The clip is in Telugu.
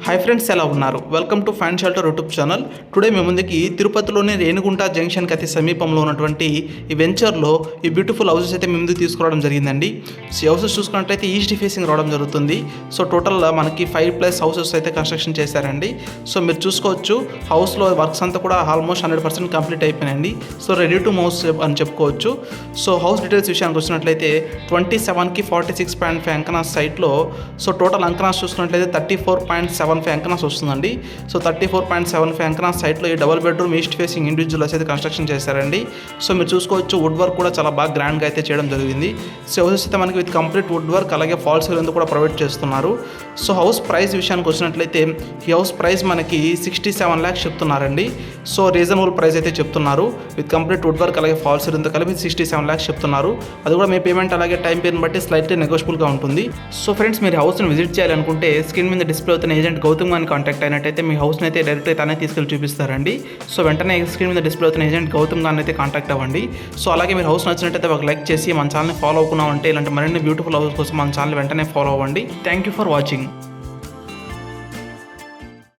హాయ్ ఫ్రెండ్స్, ఎలా ఉన్నారు? Welcome to fine shelter YouTube channel. Today మీ ముందుకి తిరుపతిలోని రేణిగుంట జంక్షన్కి అతి సమీపంలో ఉన్నటువంటి ఈ వెంచర్లో ఈ బ్యూటిఫుల్ హౌసెస్ అయితే మీ ముందుకు తీసుకురావడం జరిగిందండి. సో ఈ హౌసెస్ చూసుకున్నట్లయితే ఈస్ట్ ఫేసింగ్ రావడం జరుగుతుంది. సో టోటల్ మనకి 5+ హౌసెస్ అయితే కన్స్ట్రక్షన్ చేశారండి. సో మీరు చూసుకోవచ్చు, హౌస్లో వర్క్స్ అంతా కూడా ఆల్మోస్ట్ 100% కంప్లీట్ అయిపోయినాయండి. సో రెడీ టు మూవ్ అని చెప్పుకోవచ్చు. సో హౌస్ డీటెయిల్స్ విషయానికి వచ్చినట్లయితే 27కి 46.5 అంకనాస్ సైట్లో. సో టోటల్ అంకనాస్ చూసుకున్నట్లయితే 34.75 అంకనాస్ వస్తుందండి. సో 34.75 అంకనాస్ సైట్లో ఈ double bedroom east facing individual అయితే కన్స్ట్రక్షన్ చేశారండి. సో మీరు చూసుకోవచ్చు, వుడ్ వర్క్ కూడా చాలా బాగా గ్రాండ్గా అయితే చేయడం జరిగింది. సో హౌసెస్ అయితే మనకి విత్ కంప్లీట్ వుడ్ వర్క్ అలాగే ఫాల్ సీలింగ్ కూడా ప్రొవైడ్ చేస్తున్నారు. సో హౌస్ ప్రైస్ విషయానికి వచ్చినట్లయితే ఈ హౌస్ ప్రైస్ మనకి 67 lakhs చెప్తున్నారండి. సో రీజనబుల్ ప్రైస్ అయితే చెప్తున్నారు. విత్ కంప్లీట్ వుడ్ వర్క్ అలాగే ఫాల్ సీలింగ్ కలిపి 67 lakhs చెప్తున్నారు. అది కూడా మీ పేమెంట్ అలాగే టైం పీరియడ్ బట్టి స్లైట్లీ నెగోషియబుల్గా ఉంటుంది. సో ఫ్రెండ్స్, మీరు హౌస్ని విజిట్ చేయాలనుకుంటే స్క్రీన్ మీద డిస్ప్లే అవుతున్న ఏజెంట్ గౌతమ్ గారిని కాంటాక్ట్ అయినట్టయితే మీ హౌస్ని అయితే డైరెక్ట్గా తనే తీసుకెళ్ళి చూపిస్తారండి. సో వెంటనే స్క్రీన్ మీద డిస్ప్లే అవుతున్న ఏజెంట్ గౌతమ్ గారిని అయితే కాంటాక్ట్ అవ్వండి. సో అలాగే మీరు హౌస్ నచ్చినట్టయితే ఒక లైక్ చేసి మన ఛానల్ని ఫాలో అవుకున్నామంటే ఇలాంటి మరిన్ని బ్యూటిఫుల్ హౌస్ కోసం మన ఛానల్ వెంటనే ఫాలో అవ్వండి. Thank you for watching.